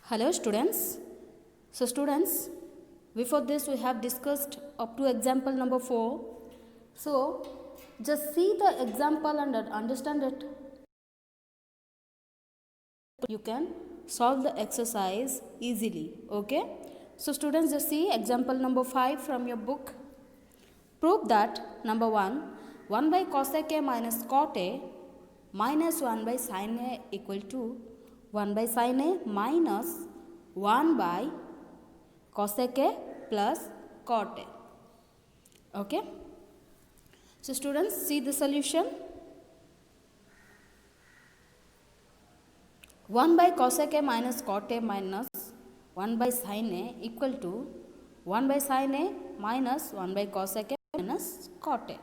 Hello students. So students, before this we have discussed up to example number 4. So just see the example and understand it. You can solve the exercise easily. Okay. So students, just see example number 5 from your book. Prove that number 1, 1 by cosec a minus cot a minus 1 by sin a equal to 1 by sin a minus 1 by cosec a plus cot a. Okay. So students, see the solution. 1 by cosec a minus cot a minus 1 by sin a equal to 1 by sin a minus 1 by cosec a minus cot a.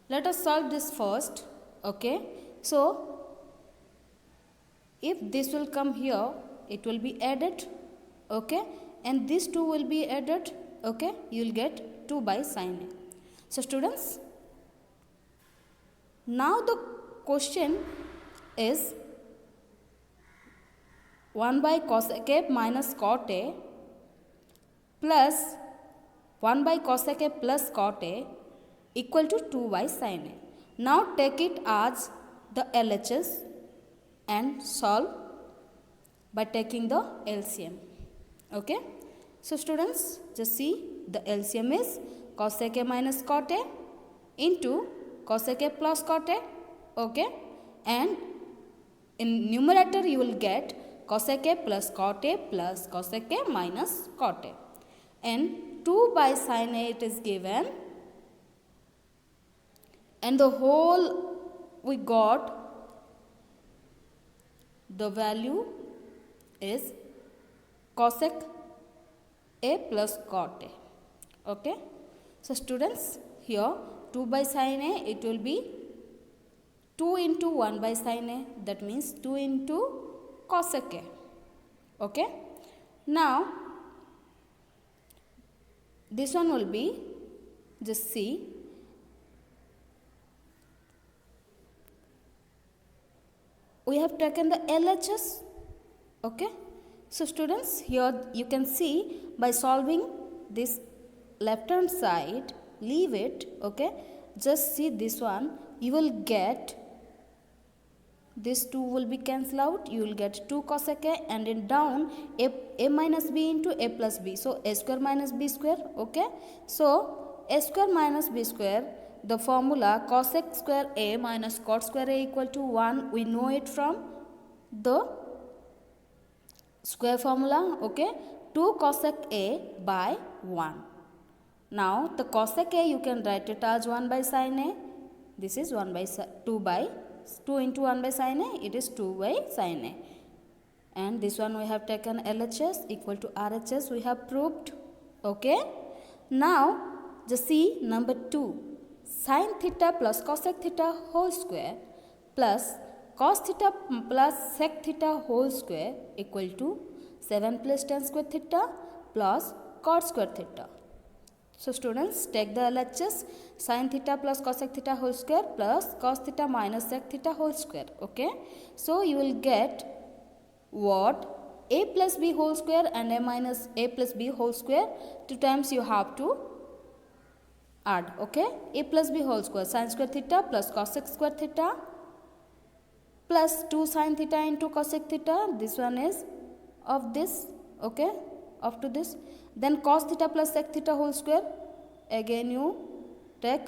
Let us solve this first. Okay. So if this will come here, it will be added. Okay. And these two will be added. Okay. You will get 2 by sin a. So students, now the question is 1 by cosec a minus cot a plus 1 by cosec a plus cot a equal to 2 by sin a. Now take it as the LHS and solve by taking the LCM. Okay. So students, just see the LCM is cosec a minus cot a into cosec a plus cot a. Okay. And in numerator you will get cosec a plus cot a plus cosec a minus cot a. And 2 by sin a it is given. And the whole we got, the value is cosec a plus cot a. Okay. So students, here 2 by sin a, it will be 2 into 1 by sin a, that means 2 into cosec a. Okay. Now this one will be, just see, we have taken the LHS. Okay. So students, here you can see by solving this left hand side, leave it. Okay. Just see this one, you will get, this 2 will be cancelled out, you will get 2 cosec a, and in down a minus b into a plus b. So a square minus b square. Okay. So a square minus b square, the formula cosec square a minus cot square a equal to 1. We know it from the square formula. Okay. 2 cosec a by 1. Now the cosec a you can write it as 1 by sin a. This is 1 by 2 into 1 by sin a, it is 2 by sin a. And this one we have taken LHS equal to RHS, we have proved. Okay. Now just see number 2, sin theta plus cosec theta whole square plus cos theta plus sec theta whole square equal to 7 plus tan square theta plus cot square theta. So students, take the LHS, sin theta plus cosec theta whole square plus cos theta minus sec theta whole square. Okay. So you will get what? A plus b whole square and a minus a plus b whole square. 2 times you have to add. Okay. A plus b whole square, sin square theta plus cosec square theta plus 2 sin theta into cosec theta. This one is of this. Okay. Up to this. Then cos theta plus sec theta whole square. Again you take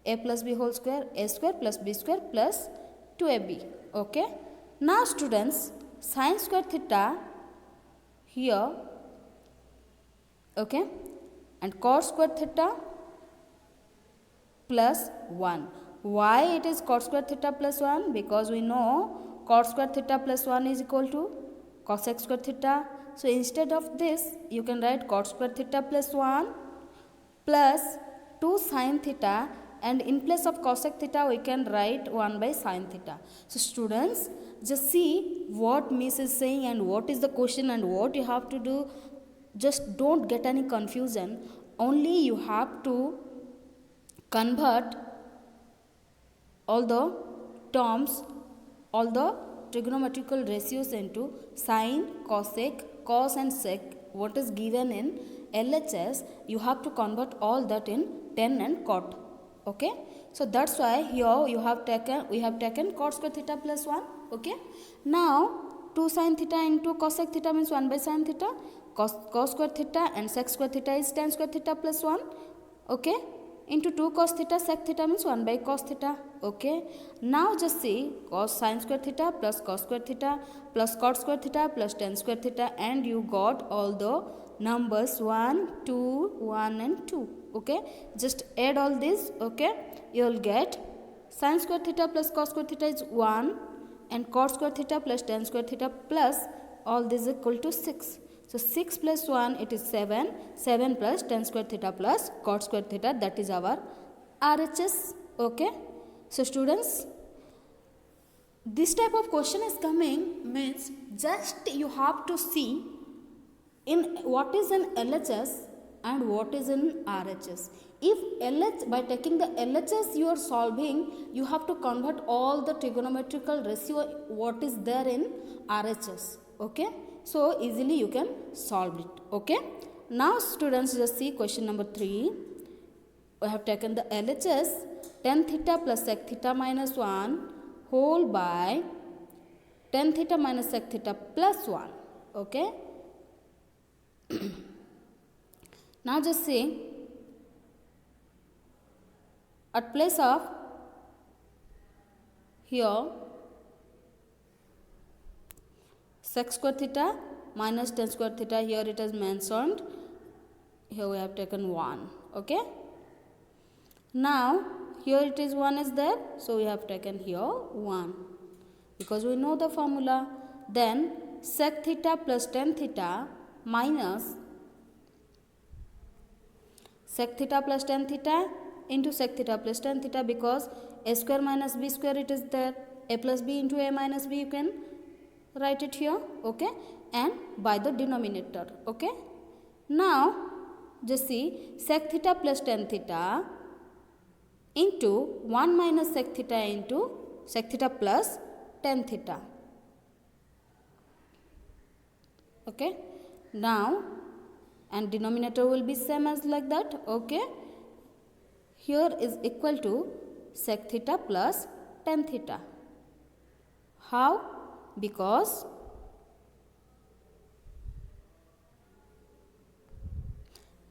a plus b whole square, a square plus b square plus 2ab. Okay. Now students, sin square theta here. Okay. And cos square theta plus 1. Why it is cos square theta plus 1? Because we know cos square theta plus 1 is equal to cosec square theta. So instead of this, you can write cot square theta plus 1 plus 2 sin theta, and in place of cosec theta we can write 1 by sin theta. So students, just see what Miss is saying and what is the question and what you have to do. Just don't get any confusion. Only you have to convert all the terms, all the trigonometrical ratios into sine, cosec, cos and sec, what is given in LHS, you have to convert all that in tan and cot. Okay, so that's why here we have taken cot square theta plus 1. Okay, now 2 sin theta into cosec theta means 1 by sin theta, cos square theta and sec square theta is tan square theta plus 1. Okay, into 2 cos theta sec theta means 1 by cos theta. Okay, now just see cos sin square theta plus cos square theta plus cot square theta plus tan square theta, and you got all the numbers 1, 2, 1 and 2. Okay, just add all this. Okay, you will get sin square theta plus cos square theta is 1 and cot square theta plus tan square theta plus all this equal to 6. So 6 plus 1 it is 7, 7 plus tan square theta plus cot square theta, that is our RHS. Okay, so students, this type of question is coming means just you have to see in what is in LHS and what is in RHS. If by taking the LHS you are solving, you have to convert all the trigonometrical ratio what is there in RHS. Okay, so easily you can solve it. Okay, now students, just see question number 3. We have taken the LHS, tan theta plus sec theta minus 1 whole by tan theta minus sec theta plus 1. Okay, now just see, at place of here sec square theta minus tan square theta, here it is mentioned, here we have taken 1. Okay, now here it is 1 is there, so we have taken here 1 because we know the formula. Then sec theta plus tan theta minus sec theta plus tan theta into sec theta plus tan theta, because a square minus b square it is there, a plus b into a minus b you can write it here. Okay, and by the denominator. Okay, now just see sec theta plus tan theta into 1 minus sec theta into sec theta plus tan theta. Okay, now and denominator will be same as like that. Okay, here is equal to sec theta plus tan theta. How? Because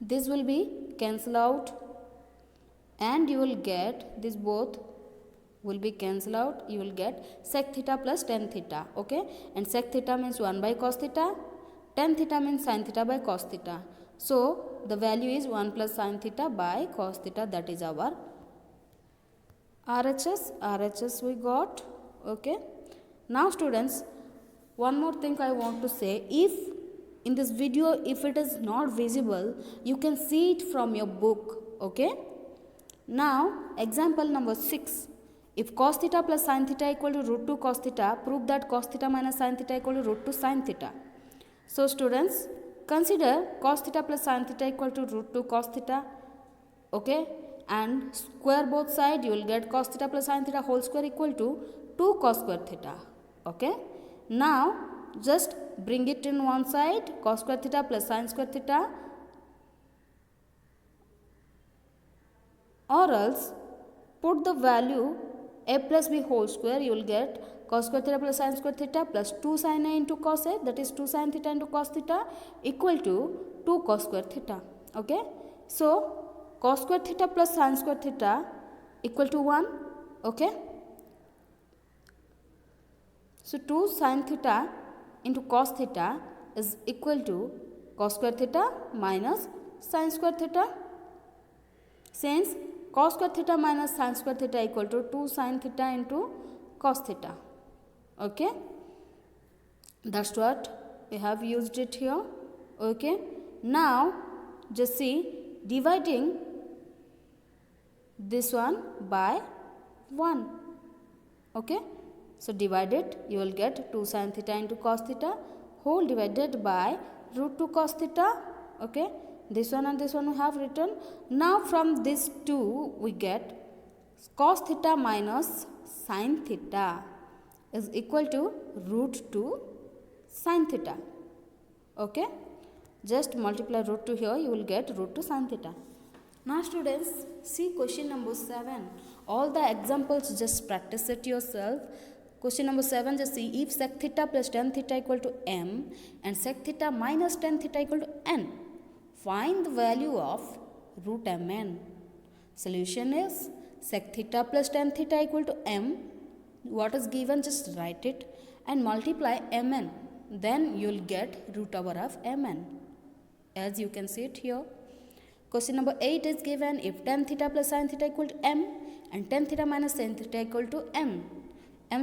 this will be cancel out and you will get this, both will be cancel out, you will get sec theta plus tan theta. Okay, and sec theta means 1 by cos theta, tan theta means sin theta by cos theta. So the value is 1 plus sin theta by cos theta, that is our RHS we got. Okay, now students, one more thing I want to say, if in this video if it is not visible, you can see it from your book. Okay, now example number 6, if cos theta plus sin theta equal to root 2 cos theta, prove that cos theta minus sin theta equal to root 2 sin theta. So students, consider cos theta plus sin theta equal to root 2 cos theta. Okay, and square both side, you will get cos theta plus sin theta whole square equal to 2 cos square theta. Okay, now just bring it in one side, cos square theta plus sin square theta, or else put the value a plus b whole square, you will get cos square theta plus sin square theta plus 2 sin a into cos a, that is 2 sin theta into cos theta equal to 2 cos square theta. Okay, so cos square theta plus sin square theta equal to 1. Okay, so 2 sin theta into cos theta is equal to cos square theta minus sin square theta. Since cos square theta minus sin square theta equal to 2 sin theta into cos theta. Okay, that's what we have used it here. Okay, now just see, dividing this one by 1. Okay, so divide it, you will get 2 sin theta into cos theta whole divided by root 2 cos theta. Okay, this one and this one we have written. Now from this 2 we get cos theta minus sin theta. is equal to root 2 sin theta. Okay, just multiply root 2 here, you will get root 2 sin theta. Now students, see question number 7. All the examples just practice it yourself. Question number 7, just see, if sec theta plus tan theta equal to m and sec theta minus tan theta equal to n, find the value of root mn. Solution is sec theta plus tan theta equal to m. What is given, just write it and multiply mn. Then you will get root over of mn. As you can see it here. Question number 8 is given, if tan theta plus sin theta equal to m and tan theta minus sin theta equal to m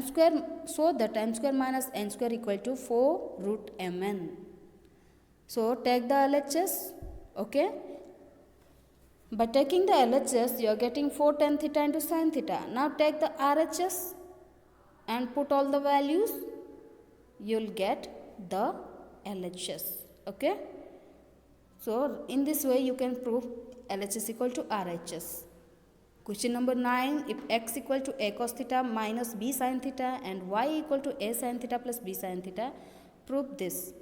square, so that m square minus n square equal to 4 root mn. So take the LHS. Okay. By taking the LHS, you are getting 4 tan theta into sin theta. Now take the RHS and put all the values. You will get the LHS. Okay. So in this way you can prove LHS equal to RHS. Question number 9, if x equal to a cos theta minus b sin theta and y equal to a sin theta plus b sin theta, prove this.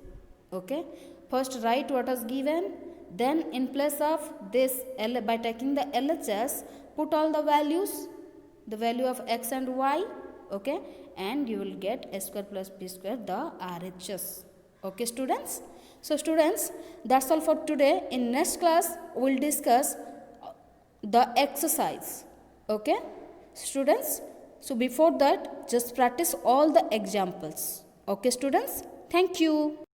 Okay. First write what is given. Then in place of this, by taking the LHS, put all the values, the value of x and y. Okay. And you will get a square plus b square, the RHS. Okay students. So students, that's all for today. In next class, we will discuss the exercise. Okay students. So before that, just practice all the examples. Okay students. Thank you.